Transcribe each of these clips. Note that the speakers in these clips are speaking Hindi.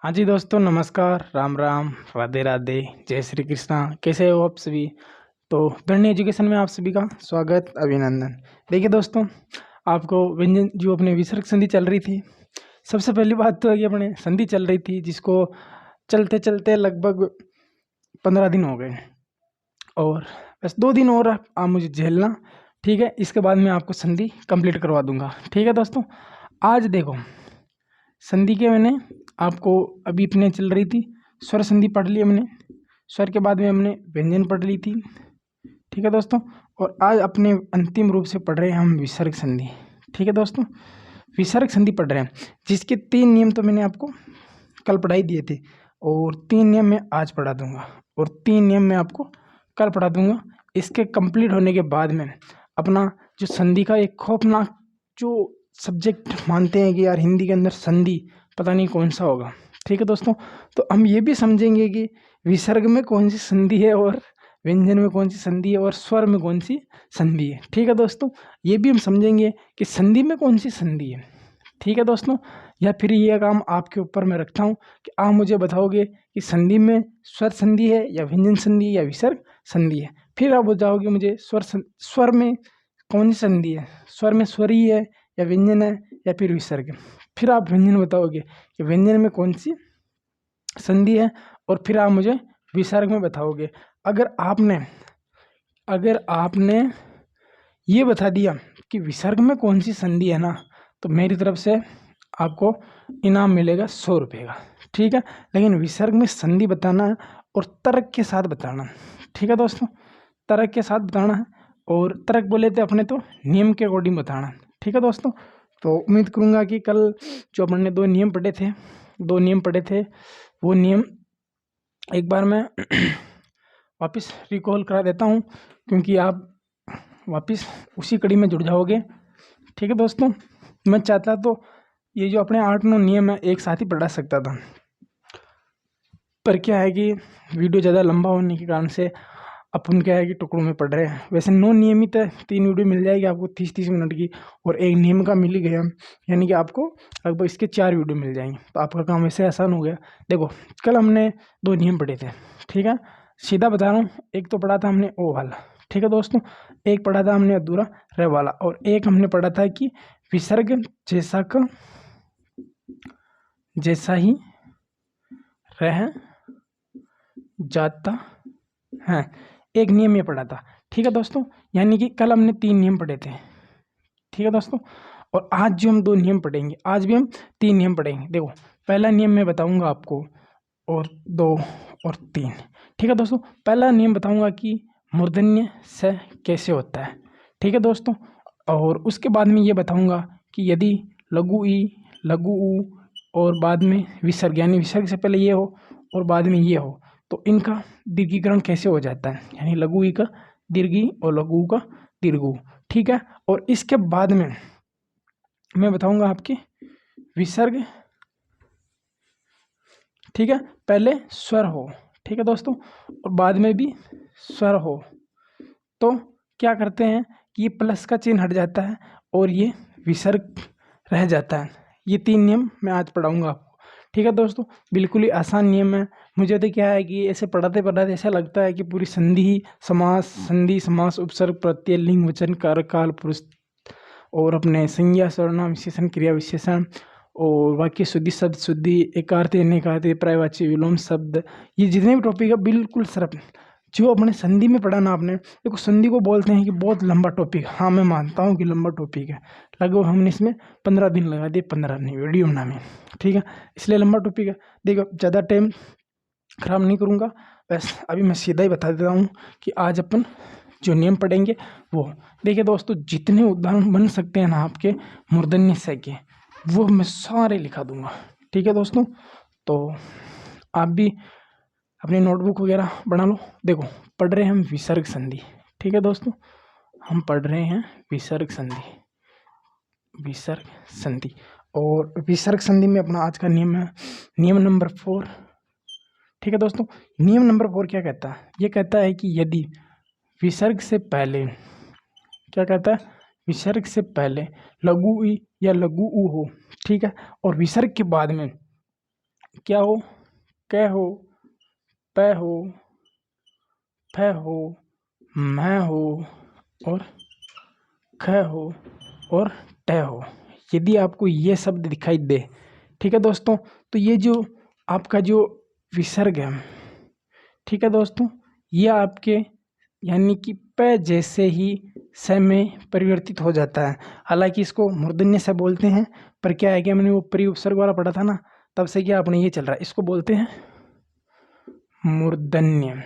हाँ जी दोस्तों, नमस्कार, राम राम, राधे राधे, जय श्री कृष्णा। कैसे हो आप सभी? तो धन्य एजुकेशन में आप सभी का स्वागत, अभिनंदन। देखिए दोस्तों, आपको व्यंजन जो अपने विसर्ग संधि चल रही थी, सबसे पहली बात तो है कि अपने संधि चल रही थी जिसको चलते चलते लगभग 15 दिन हो गए, और बस 2 दिन और आप मुझे झेलना, ठीक है? इसके बाद मैं आपको संधि कंप्लीट करवा दूंगा, ठीक है दोस्तों? आज देखो, संधि के मैंने आपको अभी इतने चल रही थी, स्वर संधि पढ़ ली हमने, स्वर के बाद में हमने व्यंजन पढ़ ली थी, ठीक है दोस्तों? और आज अपने अंतिम रूप से पढ़ रहे हैं हम विसर्ग संधि, ठीक है दोस्तों? विसर्ग संधि पढ़ रहे हैं, जिसके 3 नियम तो मैंने आपको कल पढ़ाई दिए थे, और 3 नियम मैं आज पढ़ा दूंगा, और 3 नियम मैं आपको कल पढ़ा दूंगा। इसके कंप्लीट होने के बाद में अपना जो संधि का एक खौफनाक जो सब्जेक्ट मानते हैं कि यार हिंदी के अंदर संधि पता नहीं कौन सा होगा, ठीक है दोस्तों? तो हम ये भी समझेंगे कि विसर्ग में कौन सी संधि है, और व्यंजन में कौन सी संधि है, और स्वर में कौन सी संधि है, ठीक है दोस्तों? ये भी हम समझेंगे कि संधि में कौन सी संधि है, ठीक है दोस्तों? या फिर ये काम आपके ऊपर मैं रखता हूँ कि आप मुझे बताओगे कि संधि में स्वर संधि है या व्यंजन संधि है या विसर्ग संधि है। फिर आप बताओगे मुझे स्वर में कौन सी संधि है, स्वर में स्वरीय है या व्यंजन है या फिर विसर्ग। फिर आप व्यंजन बताओगे कि व्यंजन में कौन सी संधि है, और फिर आप मुझे विसर्ग में बताओगे। अगर आपने ये बता दिया कि विसर्ग में कौन सी संधि है ना, तो मेरी तरफ से आपको इनाम मिलेगा 100 रुपये का, ठीक है? लेकिन विसर्ग में संधि बताना है और तर्क के साथ बताना, ठीक है दोस्तों? तर्क के साथ बताना है, और तर्क बोले थे अपने तो नियम के अकॉर्डिंग बताना, ठीक है दोस्तों? तो उम्मीद करूँगा कि कल जो अपन ने 2 नियम पढ़े थे वो नियम एक बार मैं वापस रिकॉल करा देता हूँ, क्योंकि आप वापस उसी कड़ी में जुड़ जाओगे, ठीक है दोस्तों? मैं चाहता तो ये जो अपने 8-9 नियम है एक साथ ही पढ़ा सकता था, पर क्या है कि वीडियो ज़्यादा लंबा होने के कारण से अपन क्या है कि टुकड़ों में पढ़ रहे हैं। वैसे 9 नियमित है, 3 वीडियो मिल जाएगी आपको 30-30 मिनट की, और एक नियम का मिल ही गया, यानी कि आपको लगभग इसके 4 वीडियो मिल जाएंगे, तो आपका काम वैसे आसान हो गया। देखो, कल हमने 2 नियम पढ़े थे, ठीक है? सीधा बता रहा हूँ, एक तो पढ़ा था हमने ओ वाला, ठीक है दोस्तों? एक पढ़ा था हमने अधूरा रह वाला, और एक हमने पढ़ा था कि विसर्ग जैसा ही रह जाता है। एक नियम ये पढ़ा था, ठीक है दोस्तों? यानी कि कल हमने 3 नियम पढ़े थे, ठीक है दोस्तों? और आज जो हम 2 नियम पढ़ेंगे, आज भी हम 3 नियम पढ़ेंगे। देखो, पहला नियम मैं बताऊंगा आपको, और 2 और 3, ठीक है दोस्तों? पहला नियम बताऊंगा कि मूर्धन्य स कैसे होता है, ठीक है दोस्तों? और उसके बाद में ये बताऊंगा कि यदि लघु ई, लघु ऊ और बाद में विसर्ग, यानी विसर्ग से पहले ये हो और बाद में ये हो, तो इनका दीर्घीकरण कैसे हो जाता है, यानी लघु ई का दीर्घी और लघु ऊ का दीर्घु, ठीक है? और इसके बाद में मैं बताऊंगा आपके विसर्ग, ठीक है? पहले स्वर हो, ठीक है दोस्तों, और बाद में भी स्वर हो, तो क्या करते हैं कि ये प्लस का चिन्ह हट जाता है और ये विसर्ग रह जाता है। ये 3 नियम मैं आज पढ़ाऊंगा आपको, ठीक है दोस्तों? बिल्कुल ही आसान नियम है। मुझे तो क्या है कि ऐसे पढ़ाते पढ़ाते ऐसा लगता है कि पूरी संधि समास उपसर्ग प्रत्यय लिंग वचन कारक काल पुरुष और अपने संज्ञा सर्वनाम विशेषण क्रिया विशेषण और वाक्य शुद्धि शब्द शुद्धि एकार्थे अनेकार्थे पर्यायवाची विलोम शब्द, ये जितने भी टॉपिक है बिल्कुल सरल जो अपने संधि में पढ़ा ना आपने। देखो, संधि को बोलते हैं कि बहुत लंबा टॉपिक, हाँ मैं मानता हूँ कि लंबा टॉपिक है, लगभग हमने इसमें 15 दिन लगा दिए, 15 नहीं वीडियो बनाने में, ठीक है? इसलिए लंबा टॉपिक है। देखो, ज़्यादा टाइम खराब नहीं करूँगा, बस अभी मैं सीधा ही बता देता हूँ कि आज अपन जो नियम पढ़ेंगे वो देखिए दोस्तों, जितने उदाहरण बन सकते हैं ना आपके मूर्धन्य स के, वो मैं सारे लिखा दूंगा, ठीक है दोस्तों? तो आप भी अपनी नोटबुक वगैरह बना लो। देखो, पढ़ रहे हैं हम विसर्ग संधि, ठीक है दोस्तों? हम पढ़ रहे हैं विसर्ग संधि, और विसर्ग संधि में अपना आज का नियम है नियम नंबर 4, ठीक है दोस्तों? नियम नंबर 4 क्या कहता है? ये कहता है कि यदि विसर्ग से पहले, क्या कहता है? विसर्ग से पहले लघु ई या लघु ऊ हो, ठीक है? और विसर्ग के बाद में क्या हो, कै हो, पै हो, फै हो, मैं हो और ख हो और ट हो। यदि आपको ये शब्द दिखाई दे, ठीक है दोस्तों, तो ये जो आपका जो विसर्ग है, ठीक है दोस्तों, ये आपके यानी कि प जैसे ही स में परिवर्तित हो जाता है। हालांकि इसको मूर्धन्य स बोलते हैं, पर क्या है कि मैंने वो प्री उपसर्ग वाला पढ़ा था ना, तब से क्या अपने ये चल रहा है, इसको बोलते हैं मूर्धन्य।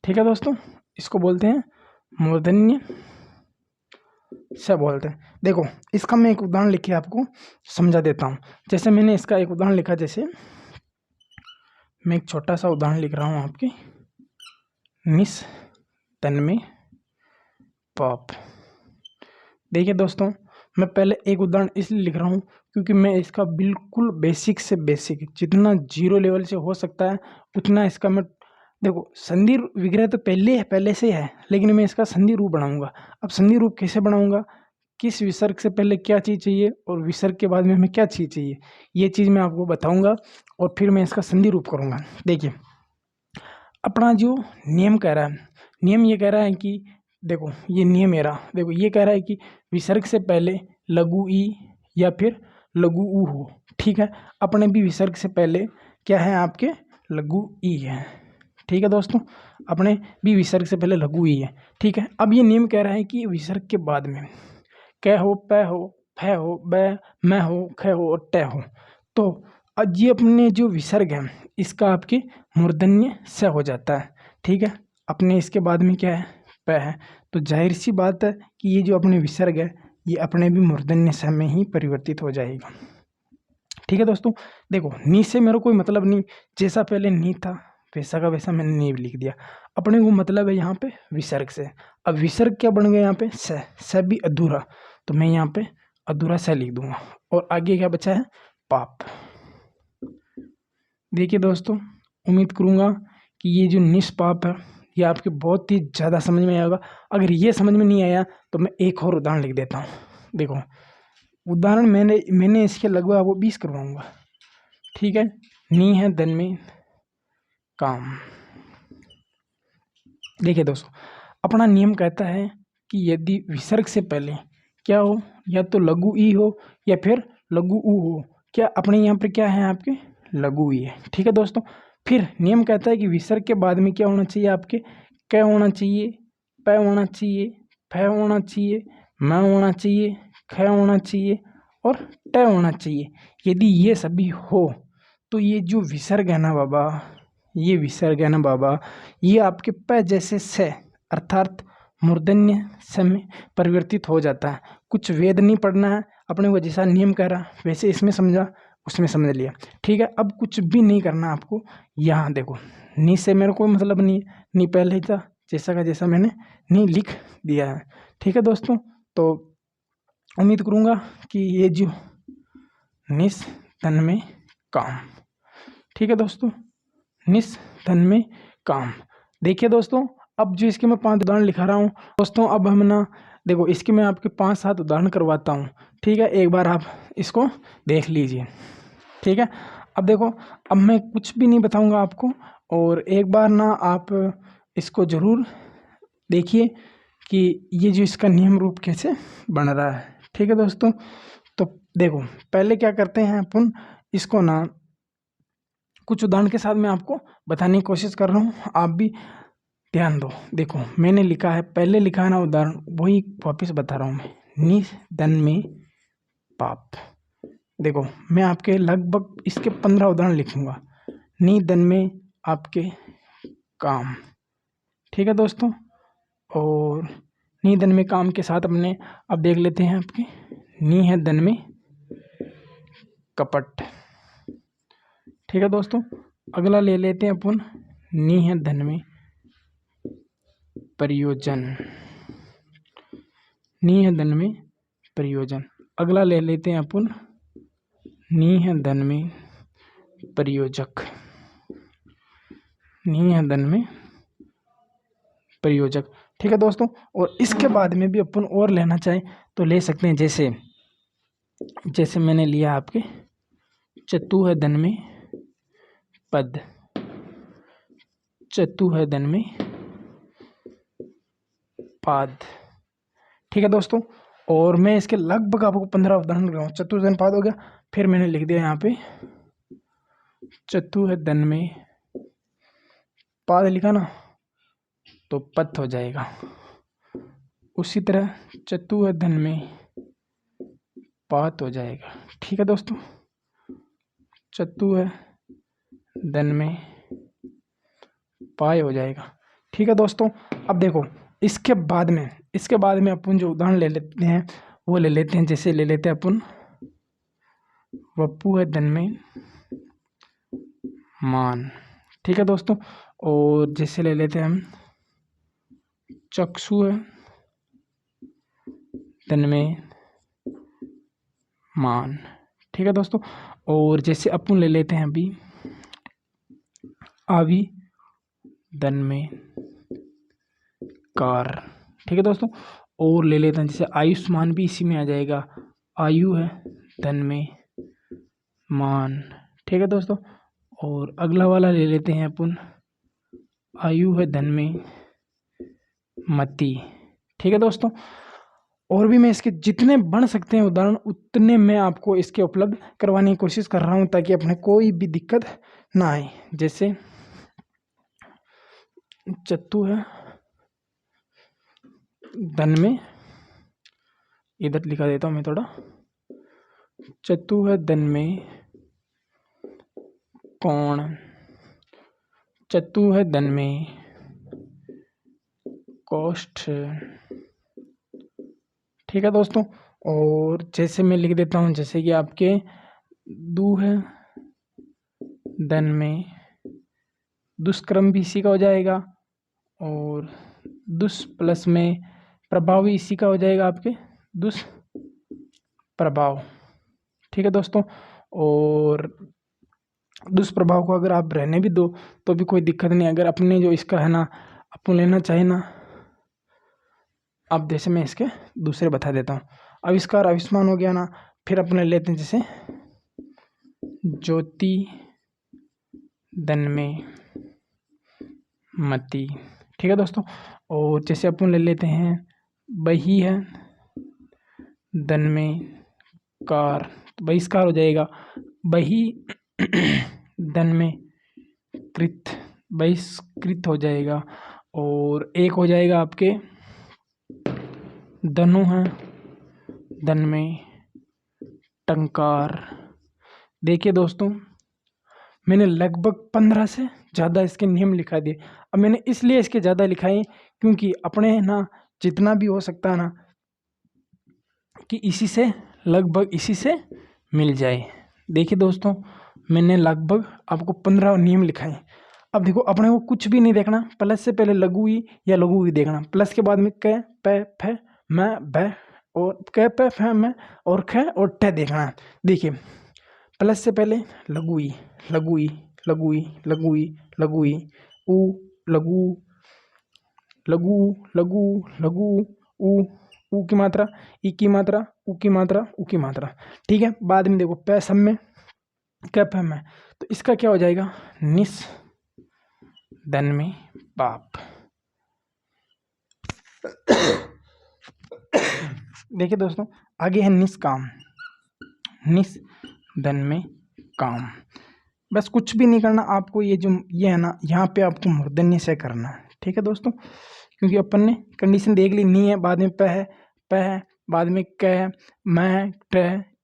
ठीक है दोस्तों, इसको बोलते हैं मूर्धन्य स बोलते हैं। देखो, इसका मैं एक उदाहरण लिख के आपको समझा देता हूँ। जैसे मैंने इसका एक उदाहरण लिखा, जैसे मैं एक छोटा सा उदाहरण लिख रहा हूँ आपके, निस तन्मय पाप। देखिए दोस्तों, मैं पहले एक उदाहरण इसलिए लिख रहा हूँ क्योंकि मैं इसका बिल्कुल बेसिक से बेसिक, जितना जीरो लेवल से हो सकता है उतना इसका मैं, देखो संधि विग्रह तो पहले से है, लेकिन मैं इसका संधि रूप बनाऊंगा। अब संधि रूप कैसे बनाऊंगा, किस विसर्ग से पहले क्या चीज़ चाहिए और विसर्ग के बाद में हमें क्या चीज़ चाहिए, ये चीज़ मैं आपको बताऊंगा और फिर मैं इसका संधि रूप करूंगा। देखिए, अपना जो नियम कह रहा है, नियम ये कह रहा है कि देखो, ये नियम मेरा, देखो ये कह रहा है कि विसर्ग से पहले लघु ई या फिर लघु ऊ हो। ठीक है, अपने भी विसर्ग से पहले क्या है आपके, लघु ई है। ठीक है दोस्तों, अपने भी विसर्ग से पहले लघु ई है। ठीक है, अब ये नियम कह रहा है कि विसर्ग के बाद में कै हो, पै हो, फै हो, बै, मैं हो, ख हो और ट हो, तो अब ये अपने जो विसर्ग है इसका आपके मूर्धन्य स हो जाता है। ठीक है, अपने इसके बाद में क्या है, प है, तो जाहिर सी बात है कि ये जो अपने विसर्ग है ये अपने भी मूर्धन्य स में ही परिवर्तित हो जाएगा। ठीक है दोस्तों, देखो नी से मेरा कोई मतलब नहीं, जैसा पहले नी था वैसा का वैसा मैंने नी लिख दिया। अपने को मतलब है यहाँ पे विसर्ग से। अब विसर्ग क्या बन गया यहाँ पे, स भी अधूरा, तो मैं यहाँ पे अधूरा स लिख दूंगा और आगे क्या बचा है, पाप। देखिए दोस्तों, उम्मीद करूँगा कि ये जो निष्पाप है ये आपके बहुत ही ज़्यादा समझ में आएगा। अगर ये समझ में नहीं आया तो मैं एक और उदाहरण लिख देता हूँ। देखो, उदाहरण मैंने इसके लगभग आपको 20 करवाऊँगा। ठीक है, नी है धन में काम। देखिए दोस्तों, अपना नियम कहता है कि यदि विसर्ग से पहले क्या हो, या तो लघु ई हो या फिर लघु ऊ हो। क्या अपने यहाँ पर क्या है आपके, लघु ई है। ठीक है दोस्तों, फिर नियम कहता है कि विसर्ग के बाद में क्या होना चाहिए आपके, क होना चाहिए, प होना चाहिए, फ होना चाहिए, म होना चाहिए, ख होना चाहिए और ट होना चाहिए। यदि ये सभी हो तो ये जो विसर्ग है ना बाबा, ये विसर्ग है ना बाबा, ये आपके प जैसे से अर्थात मूर्धन्य स में परिवर्तित हो जाता है। कुछ वेद नहीं पढ़ना है अपने को, जैसा नियम कह रहा वैसे इसमें समझा उसमें समझ लिया। ठीक है, अब कुछ भी नहीं करना आपको। यहाँ देखो, नी से मेरा कोई मतलब नहीं है, नी पहले था जैसा का जैसा मैंने नी लिख दिया है। ठीक है दोस्तों, तो उम्मीद करूँगा कि ये जो निस तन में काम, ठीक है दोस्तों, निस धन में काम। देखिए दोस्तों, अब जो इसके मैं 5 उदाहरण लिखा रहा हूँ दोस्तों, अब हम ना देखो इसके मैं आपके 5-7 उदाहरण करवाता हूँ। ठीक है, एक बार आप इसको देख लीजिए। ठीक है, अब देखो, अब मैं कुछ भी नहीं बताऊँगा आपको, और एक बार ना आप इसको ज़रूर देखिए कि ये जो इसका नियम रूप कैसे बन रहा है। ठीक है दोस्तों, तो देखो पहले क्या करते हैं अपन, इसको ना कुछ उदाहरण के साथ मैं आपको बताने की कोशिश कर रहा हूँ, आप भी ध्यान दो। देखो मैंने लिखा है, पहले लिखा है ना उदाहरण, वही वापस बता रहा हूँ मैं, नि धन में पाप। देखो मैं आपके लगभग इसके 15 उदाहरण लिखूंगा। नि धन में आपके काम। ठीक है दोस्तों, और नि धन में काम के साथ अपने अब देख लेते हैं आपके नि है धन में कपट। ठीक है दोस्तों, अगला ले लेते हैं अपन नी है धन में प्रयोजन। नी है धन में प्रयोजन। अगला ले लेते हैं अपन नी है धन में प्रयोजक। नी है धन में प्रयोजक। ठीक है दोस्तों, और इसके बाद में भी अपन और लेना चाहें तो ले सकते हैं, जैसे मैंने लिया आपके चतु है धन में पद, चतु है धन में पाद। ठीक है दोस्तों, और मैं इसके लगभग आपको 15 उदाहरण लगाऊँ। चतु धन पाद हो गया, फिर मैंने लिख दिया यहाँ पे चतु है धन में पाद लिखा ना, तो पद हो जाएगा। उसी तरह चतु है धन में पात हो जाएगा। ठीक है दोस्तों, चतु है धन में पाय हो जाएगा। ठीक है दोस्तों, अब देखो इसके बाद में अपन जो उदाहरण ले लेते हैं वो ले लेते हैं। जैसे ले लेते हैं अपन वपु है धन में मान। ठीक है दोस्तों, और जैसे ले लेते हैं हम चक्षु है धन में मान। ठीक है दोस्तों, और जैसे अपन ले लेते हैं अभी आवी धन में कार। ठीक है दोस्तों, और ले लेते हैं जैसे आयुष्मान भी इसी में आ जाएगा। आयु है धन में मान। ठीक है दोस्तों, और अगला वाला ले लेते हैं अपन आयु है धन में मति। ठीक है दोस्तों, और भी मैं इसके जितने बन सकते हैं उदाहरण उतने मैं आपको इसके उपलब्ध करवाने की कोशिश कर रहा हूँ, ताकि अपने कोई भी दिक्कत ना आए। जैसे चतु है धन में, इधर लिखा देता हूँ मैं थोड़ा, चतु है धन में कोण, चतु है धन में कोष्ठ। ठीक है दोस्तों, और जैसे मैं लिख देता हूँ जैसे कि आपके दु है धन में दुष्कर्म भी इसी का हो जाएगा, और दुष् प्लस में प्रभाव भी इसी का हो जाएगा, आपके दुष्प्रभाव। ठीक है दोस्तों, और दुष्प्रभाव को अगर आप रहने भी दो तो भी कोई दिक्कत नहीं। अगर अपने जो इसका है ना अपन लेना चाहे ना, अब जैसे मैं इसके दूसरे बता देता हूँ। आविष्कार आयुष्मान हो गया ना, फिर अपने लेते हैं जैसे ज्योति धन में मति। ठीक है दोस्तों, और जैसे अपन ले लेते हैं बही है धन में कार, तो बहिष्कार हो जाएगा। बही धन में कृत, बहिष्कृत हो जाएगा। और एक हो जाएगा आपके धनु है धन में टंकार। देखिए दोस्तों, मैंने लगभग 15 से ज़्यादा इसके नियम लिखा दिए। अब मैंने इसलिए इसके ज़्यादा लिखाए क्योंकि अपने ना जितना भी हो सकता है ना कि इसी से लगभग इसी से मिल जाए। देखिए दोस्तों, मैंने लगभग आपको 15 नियम लिखाए। अब देखो अपने को कुछ भी नहीं देखना, प्लस से पहले लघु ई या लघु ई देखना, प्लस के बाद में क प फ म भ और क प फ म और ख और ट देखना है। देखिए प्लस से पहले लघु ई, लघु ई, लघु ई, लघु ई, लघु ई, उ लघु, लघु लघु लघु उ की मात्रा, ई की मात्रा, उ की मात्रा, उ की मात्रा। ठीक है, बाद में देखो प सब में क फ में, तो इसका क्या हो जाएगा निस धन में पाप। देखिए दोस्तों, आगे है निष्काम, निस धन में काम। बस कुछ भी नहीं करना आपको, ये जो ये है ना यहाँ पे आपको मूर्धन्य से करना है। ठीक है दोस्तों, क्योंकि अपन ने कंडीशन देख ली, नहीं है बाद में प है बाद में क है, मैं है, ट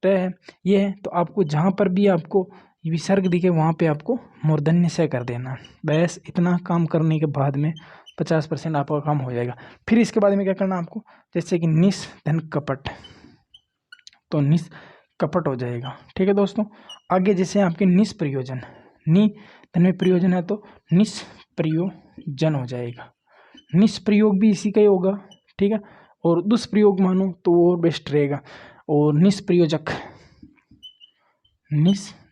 है, ये है। तो आपको जहाँ पर भी आपको विसर्ग दिखे वहाँ पे आपको मूर्धन्य से कर देना। बस इतना काम करने के बाद में 50% आपका काम हो जाएगा। फिर इसके बाद में क्या करना आपको, जैसे कि निस धन कपट, तो निस कपट हो जाएगा। ठीक है दोस्तों, आगे जैसे आपके निष्प्रयोजन, नि धन में प्रयोजन है तो निष्प्रयोजन हो जाएगा। निष्प्रयोग भी इसी का ही होगा। ठीक है, और दुष्प्रयोग मानो तो वो बेस्ट रहेगा। और निष्प्रयोजक, निष्प्रयोजक।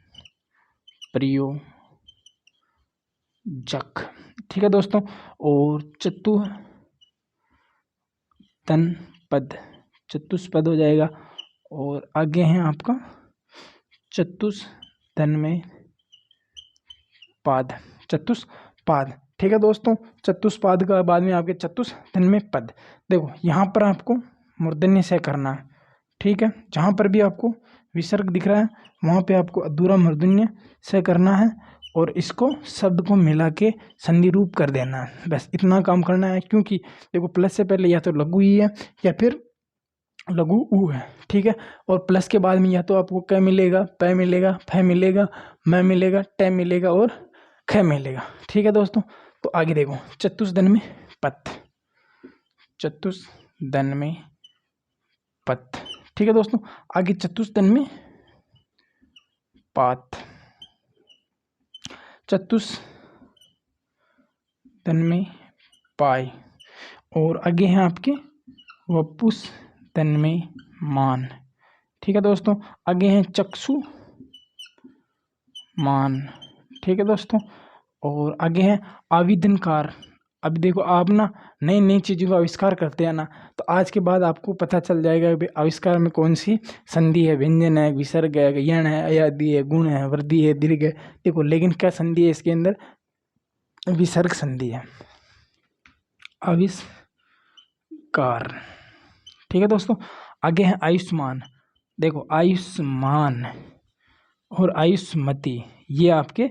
ठीक है दोस्तों, और चतु तन पद, चतुष्पद हो जाएगा। और आगे है आपका चतुष्पद धन में पाद, चतुष्पाद। ठीक है दोस्तों, चतुष्पाद का बाद में आपके चतुष धन में पद। देखो यहाँ पर आपको मूर्धन्य से करना है। ठीक है, जहाँ पर भी आपको विसर्ग दिख रहा है वहाँ पे आपको अधूरा मूर्धन्य से करना है और इसको शब्द को मिला के संधि रूप कर देना है। बस इतना काम करना है, क्योंकि देखो प्लस से पहले या तो लघु ई है या फिर लघु ऊ है। ठीक है, और प्लस के बाद में या तो आपको क मिलेगा, प मिलेगा, फ मिलेगा, म मिलेगा, ट मिलेगा और ख मिलेगा। ठीक है दोस्तों, तो आगे देखो चतुष्धन में पत, चतुष्धन में पत। ठीक है दोस्तों, आगे चतुष्धन में पात, चतुष्धन में पाई। और आगे हैं आपके वपुस धन में मान। ठीक है दोस्तों, आगे हैं चक्षु मान। ठीक है दोस्तों, और आगे हैं आविधनकार। अब देखो आप ना नई नई चीज़ों का आविष्कार करते हैं ना, तो आज के बाद आपको पता चल जाएगा कि आविष्कार में कौन सी संधि है, व्यंजन है, विसर्ग है, यण है, अयादि है, गुण है, वृद्धि है, दीर्घ है। देखो लेकिन क्या संधि है इसके अंदर, विसर्ग संधि है, आविष्कार। ठीक है दोस्तों, आगे है आयुष्मान। देखो आयुष्मान और आयुष्मती, ये आपके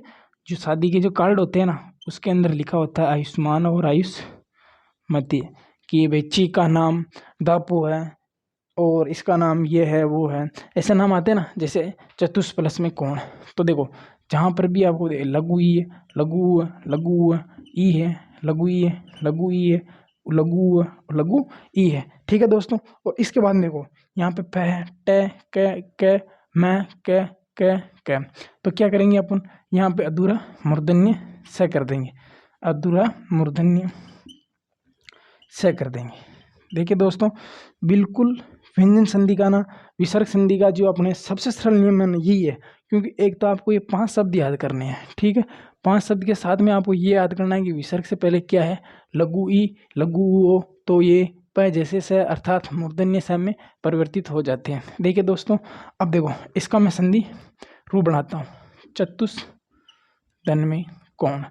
जो शादी के जो कार्ड होते हैं ना उसके अंदर लिखा होता है आयुष्मान और आयुष्मती, कि भाई ची का नाम दापू है और इसका नाम ये है वो है, ऐसे नाम आते हैं ना, जैसे चतुष प्लस में कौन। तो देखो जहाँ पर भी आपको लघु ई है, लघु लघु ई है, लघु ई है, लघु ई है, लघु लघु ई है। ठीक है दोस्तों, और इसके बाद देखो यहाँ पे प है, ट, क, मैं, क, तो क्या करेंगे अपन यहाँ पे अधूरा मूर्धन्य से कर देंगे, अधूरा मूर्धन्य से कर देंगे। देखिए दोस्तों, बिल्कुल व्यंजन संधि का ना विसर्ग संधि का जो अपने सबसे सरल नियम है यही है, क्योंकि एक तो आपको ये 5 शब्द याद करने हैं। ठीक है, 5 शब्द के साथ में आपको ये याद करना है कि विसर्ग से पहले क्या है, लघु ई, लघु ओ, तो ये प जैसे से अर्थात मूर्धन्य स में परिवर्तित हो जाते हैं। देखिए दोस्तों, अब देखो इसका मैं संधि रूप बनाता हूँ, चतुष्धन में कौन।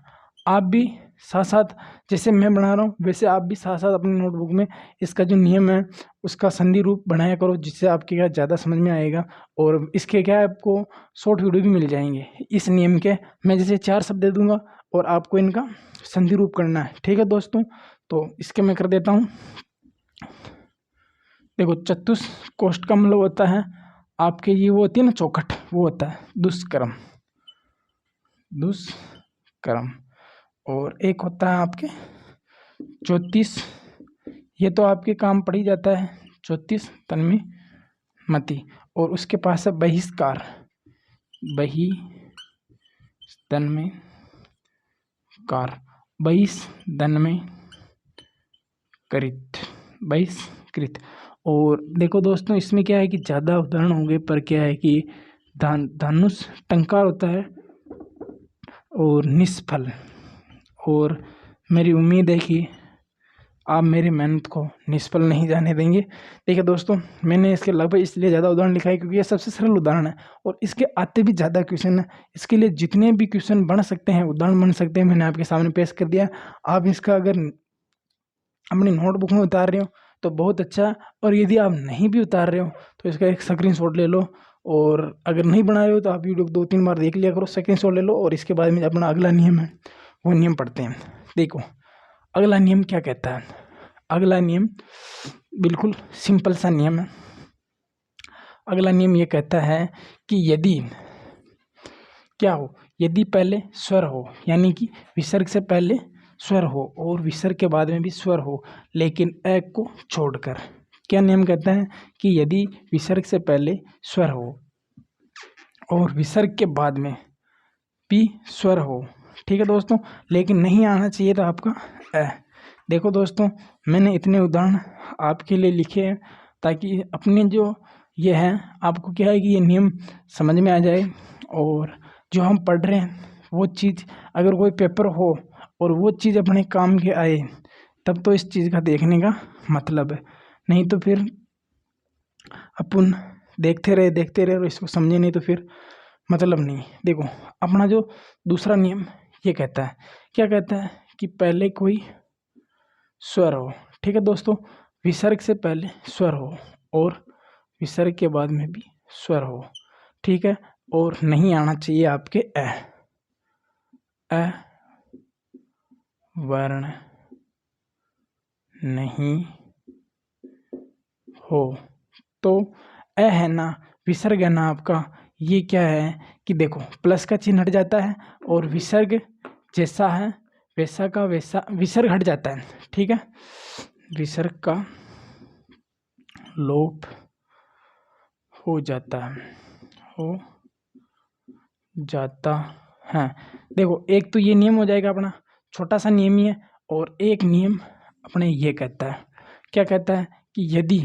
आप भी साथ साथ जैसे मैं बना रहा हूँ वैसे आप भी साथ साथ अपनी नोटबुक में इसका जो नियम है उसका संधि रूप बनाया करो, जिससे आपके क्या ज़्यादा समझ में आएगा। और इसके क्या है, आपको शॉर्ट वीडियो भी मिल जाएंगे इस नियम के। मैं जैसे 4 शब्द दे दूंगा और आपको इनका संधि रूप करना है। ठीक है दोस्तों, तो इसके मैं कर देता हूँ। देखो चतुष्कोष्ठ का मतलब होता है आपके ये वो होती है ना चौखट, वो होता है दुष्कर्म, दुष्कर्म। और एक होता है आपके ज्योतिष, ये तो आपके काम पड़ ही जाता है, ज्योतिष तन में मति। और उसके पास है बहिष्कार, बहिस्तन में कार, बहिस्तन में कृत, बहिष्कृत। और देखो दोस्तों इसमें क्या है कि ज़्यादा उदाहरण होंगे, पर क्या है कि धनुष टंकार होता है और निष्फल। और मेरी उम्मीद है कि आप मेरी मेहनत को निष्फल नहीं जाने देंगे। देखिए दोस्तों, मैंने इसके लगभग इसलिए ज़्यादा उदाहरण लिखा है क्योंकि ये सबसे सरल उदाहरण है और इसके आते भी ज़्यादा क्वेश्चन है। इसके लिए जितने भी क्वेश्चन बन सकते हैं, उदाहरण बन सकते हैं, मैंने आपके सामने पेश कर दिया। आप इसका अगर अपनी नोटबुक में उतार रहे हो तो बहुत अच्छा, और यदि आप नहीं भी उतार रहे हो तो इसका एक स्क्रीनशॉट ले लो। और अगर नहीं बना रहे हो तो आप वीडियो 2-3 बार देख लिया करो, स्क्रीनशॉट ले लो। और इसके बाद में अपना अगला नियम है वो नियम पढ़ते हैं। देखो अगला नियम क्या कहता है, अगला नियम बिल्कुल सिंपल सा नियम है। अगला नियम ये कहता है कि यदि क्या हो, यदि पहले स्वर हो, यानी कि विसर्ग से पहले स्वर हो और विसर्ग के बाद में भी स्वर हो, लेकिन अ को छोड़कर। क्या नियम कहता है कि यदि विसर्ग से पहले स्वर हो और विसर्ग के बाद में भी स्वर हो, ठीक है दोस्तों, लेकिन नहीं आना चाहिए था आपका अ। देखो दोस्तों, मैंने इतने उदाहरण आपके लिए लिखे हैं ताकि अपने जो ये है आपको क्या है कि ये नियम समझ में आ जाए, और जो हम पढ़ रहे हैं वो चीज़ अगर कोई पेपर हो और वो चीज़ अपने काम के आए तब तो इस चीज़ का देखने का मतलब है। नहीं तो फिर अपन देखते रहे और इसको समझे नहीं तो फिर मतलब नहीं। देखो अपना जो दूसरा नियम ये कहता है, क्या कहता है कि पहले कोई स्वर हो, ठीक है दोस्तों, विसर्ग से पहले स्वर हो और विसर्ग के बाद में भी स्वर हो, ठीक है, और नहीं आना चाहिए आपके अ वर्ण नहीं हो। तो है ना, विसर्ग है ना आपका, ये क्या है कि देखो प्लस का चिन्ह हट जाता है और विसर्ग जैसा है वैसा का वैसा विसर्ग हट जाता है, ठीक है, विसर्ग का लोप हो जाता है। देखो एक तो ये नियम हो जाएगा अपना, छोटा सा नियम ही है, और एक नियम अपने ये कहता है, क्या कहता है कि यदि,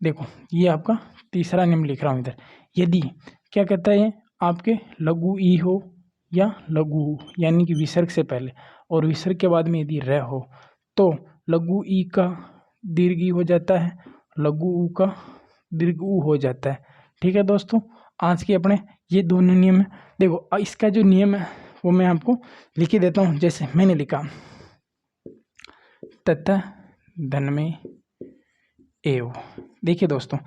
देखो ये आपका तीसरा नियम लिख रहा हूँ इधर, यदि क्या कहता है ये आपके लघु ई हो या लघु ऊ, यानी कि विसर्ग से पहले और विसर्ग के बाद में यदि र हो तो लघु ई का दीर्घ ई हो जाता है, लघु ऊ का दीर्घ ऊ हो जाता है, ठीक है दोस्तों। आज के अपने ये दोनों नियम है। देखो इसका जो नियम है वो मैं आपको लिख ही देता हूँ, जैसे मैंने लिखा तथा धन में एव। देखिए दोस्तों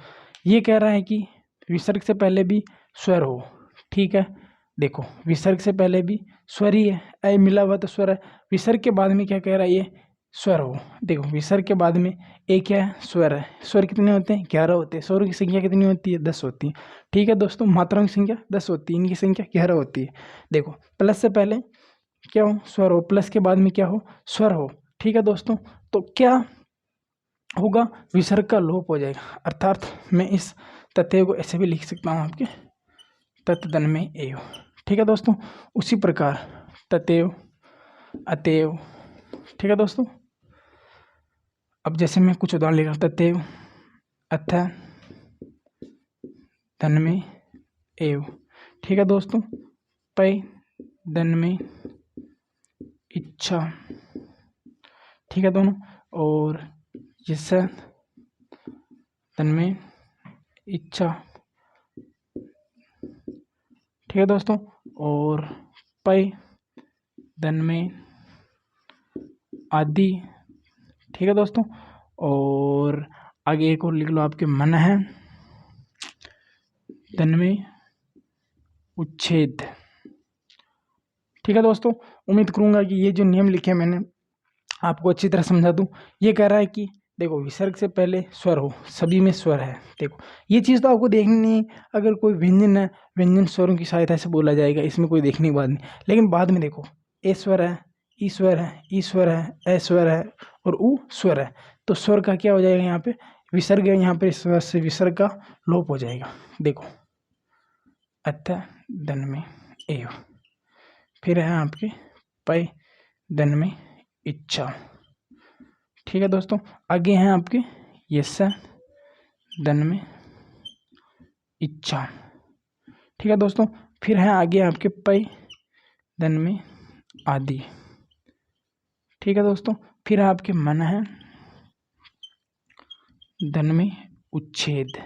ये कह रहा है कि विसर्ग से पहले भी स्वर हो, ठीक है, देखो विसर्ग से पहले भी स्वर ही है, ऐ मिला हुआ तो स्वर है, विसर्ग के बाद में क्या कह रहा है ये स्वर हो, देखो विसर्ग के बाद में एक क्या है स्वर है, स्वर कितने होते हैं 11 होते हैं, स्वरों की संख्या कितनी होती है 10 होती है, ठीक है दोस्तों, मात्राओं की संख्या 10 होती है, इनकी संख्या 11 होती है। देखो प्लस से पहले क्या हो स्वर हो, प्लस के बाद में क्या हो स्वर हो, ठीक है दोस्तों, तो क्या होगा विसर्ग का लोप हो जाएगा, अर्थात मैं इस तथ्य को ऐसे भी लिख सकता हूँ आपके तत्धन में एव, ठीक है दोस्तों। उसी प्रकार ततेव अतएव, ठीक है दोस्तों। अब जैसे मैं कुछ उदाहरण लिख रहा हूँ, ततेव अथ धन में एव, ठीक है दोस्तों, पै धन में इच्छा, ठीक है दोनों, और जिस धन में इच्छा, ठीक है दोस्तों, और पै धन में आदि, ठीक है दोस्तों, और आगे एक और लिख लो आपके मन है धन में उच्छेद, ठीक है दोस्तों। उम्मीद करूंगा कि ये जो नियम लिखे मैंने आपको अच्छी तरह समझा दूं। ये कह रहा है कि देखो विसर्ग से पहले स्वर हो, सभी में स्वर है, देखो ये चीज़ तो आपको देखनी नहीं, अगर कोई व्यंजन है व्यंजन स्वरों की सहायता से बोला जाएगा, इसमें कोई देखने की बात नहीं, लेकिन बाद में देखो ए स्वर है, ईश्वर है, ईश्वर है, ऐश्वर है और ऊ स्वर है, तो स्वर का क्या हो जाएगा यहाँ पे विसर्ग है, यहाँ पे स्वर से विसर्ग का लोप हो जाएगा। देखो अथ धन में एव, फिर है आपके पै धन में इच्छा, ठीक है दोस्तों, आगे हैं आपके यस धन में इच्छा, ठीक है दोस्तों, फिर है आगे आपके पै धन में आदि, ठीक है दोस्तों, फिर आपके मन है धन में उच्छेद,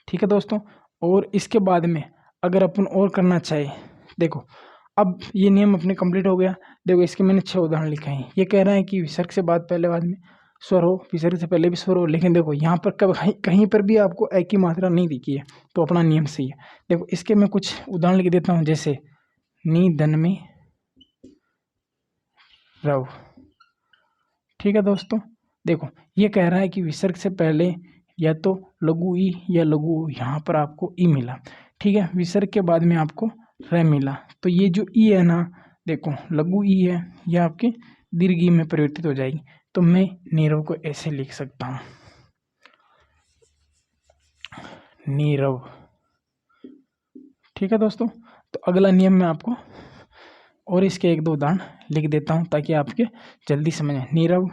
ठीक है दोस्तों। और इसके बाद में अगर अपन और करना चाहे, देखो अब ये नियम अपने कंप्लीट हो गया। देखो इसके मैंने 6 उदाहरण लिखे हैं। ये कह रहा है कि विसर्ग से बाद में स्वर हो, विसर्ग से पहले भी स्वर हो, लेकिन देखो यहाँ पर कहीं पर भी आपको एक ही मात्रा नहीं दिखी है, तो अपना नियम सही है। देखो इसके मैं कुछ उदाहरण लिख देता हूँ, जैसे नी धन में रव, ठीक है दोस्तों। देखो ये कह रहा है कि विसर्ग से पहले या तो लघु ई या लघु ऊ, यहाँ पर आपको ई मिला, ठीक है, विसर्ग के बाद में आपको र मिला, तो ये जो ई है ना, देखो लघु ई है, ये आपके दीर्घ ई में परिवर्तित हो जाएगी, तो मैं नीरव को ऐसे लिख सकता हूँ नीरव, ठीक है दोस्तों। तो अगला नियम मैं आपको और इसके 1-2 उदाहरण लिख देता हूँ ताकि आपके जल्दी समझ आए। नीरव,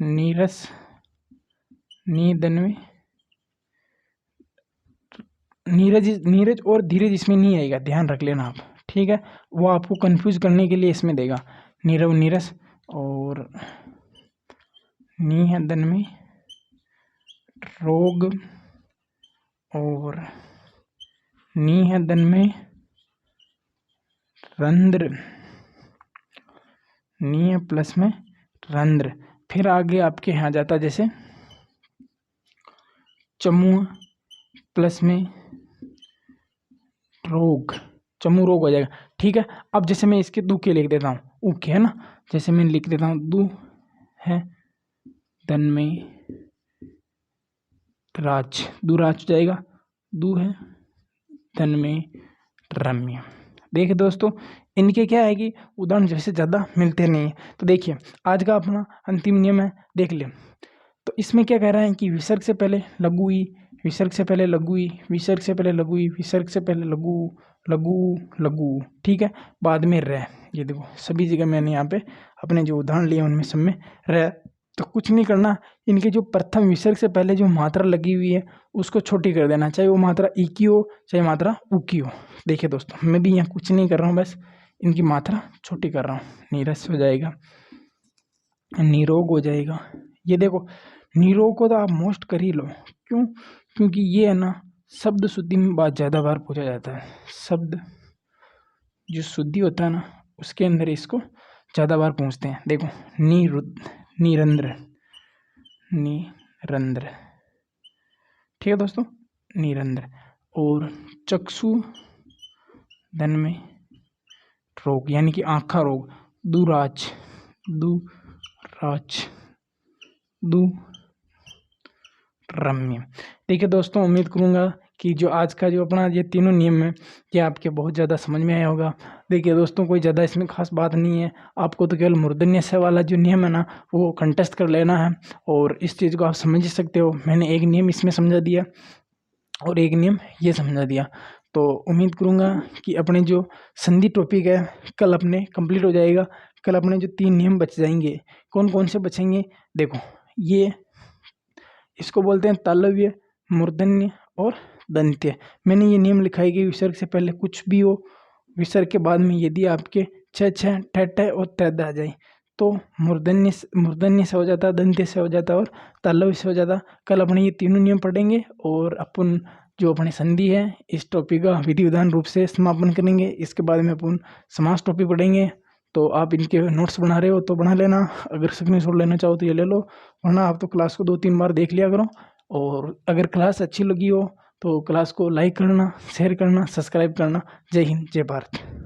नीरस, नी धन में नीरज, नीरज और धीरज इसमें नहीं आएगा, ध्यान रख लेना आप, ठीक है, वो आपको कंफ्यूज करने के लिए इसमें देगा नीरव नीरस, और नी है धन में रोग और नी है दन में रंध्र, नी है प्लस में रंध्र। फिर आगे आपके यहाँ जाता जैसे चमू प्लस में रोग, चमू रोग हो जाएगा। ठीक है, अब जैसे मैं इसके दू के लिख देता हूँ, ऊके है ना, जैसे मैं लिख देता हूँ दू है दन में राज, दुराज हो जाएगा, दू है धन में रम्य। देखिए दोस्तों, इनके क्या है कि उदाहरण जैसे ज़्यादा मिलते नहीं है। तो देखिए आज का अपना अंतिम नियम है, देख लिया। तो इसमें क्या कह रहा है कि विसर्ग से पहले लघु ई, विसर्ग से पहले लघु ई, विसर्ग से पहले लघु ई, विसर्ग से पहले लघु लघु लघु, ठीक है, बाद में रह। ये देखो सभी जगह मैंने यहाँ पे अपने जो उदाहरण लिए उनमें सब में रह। तो कुछ नहीं करना, इनके जो प्रथम विसर्ग से पहले जो मात्रा लगी हुई है उसको छोटी कर देना, चाहे वो मात्रा ई की हो चाहे मात्रा उ की हो। देखिए दोस्तों, मैं भी यहाँ कुछ नहीं कर रहा हूँ, बस इनकी मात्रा छोटी कर रहा हूँ। नीरस हो जाएगा, निरोग हो जाएगा। ये देखो निरोग को तो आप मोस्ट कर ही लो, क्यों? क्योंकि ये है ना शब्द शुद्धि में बात ज़्यादा बार पूछा जाता है। शब्द जो शुद्धि होता है ना उसके अंदर इसको ज़्यादा बार पूछते हैं। देखो निरंद्र, निरंद्र, ठीक है दोस्तों, निरंद्र। और चक्षु धन में रोग यानी कि आँखा रोग, दुराज, दुराज, दु रम्य। देखिए दोस्तों, उम्मीद करूँगा कि जो आज का जो अपना ये तीनों नियम है ये आपके बहुत ज़्यादा समझ में आया होगा। देखिए दोस्तों, कोई ज़्यादा इसमें खास बात नहीं है, आपको तो केवल मूर्धन्य स वाला जो नियम है ना वो कंटेस्ट कर लेना है और इस चीज़ को आप समझ सकते हो। मैंने एक नियम इसमें समझा दिया और एक नियम ये समझा दिया। तो उम्मीद करूँगा कि अपने जो संधि टॉपिक है कल अपने कंप्लीट हो जाएगा। कल अपने जो 3 नियम बच जाएंगे, कौन कौन से बचेंगे? देखो ये इसको बोलते हैं तालव्य, मूर्धन्य और दंत्य। मैंने ये नियम लिखा है कि विसर्ग से पहले कुछ भी हो, विसर्ग के बाद में यदि आपके छ छ ठ और तैद आ जाए तो मूर्धन्य से हो जाता, दंत्य से हो जाता और तालव्य से हो जाता। कल अपने ये तीनों नियम पढ़ेंगे और अपन जो अपनी संधि है इस टॉपिक का विधि विधान रूप से समापन करेंगे। इसके बाद में अपन समास टॉपिक पढ़ेंगे। तो आप इनके नोट्स बना रहे हो तो बना लेना, अगर स्क्रीनशॉट लेना चाहो तो ये ले लो, वरना आप तो क्लास को 2-3 बार देख लिया करो। और अगर क्लास अच्छी लगी हो तो क्लास को लाइक करना, शेयर करना, सब्सक्राइब करना। जय हिंद, जय भारत।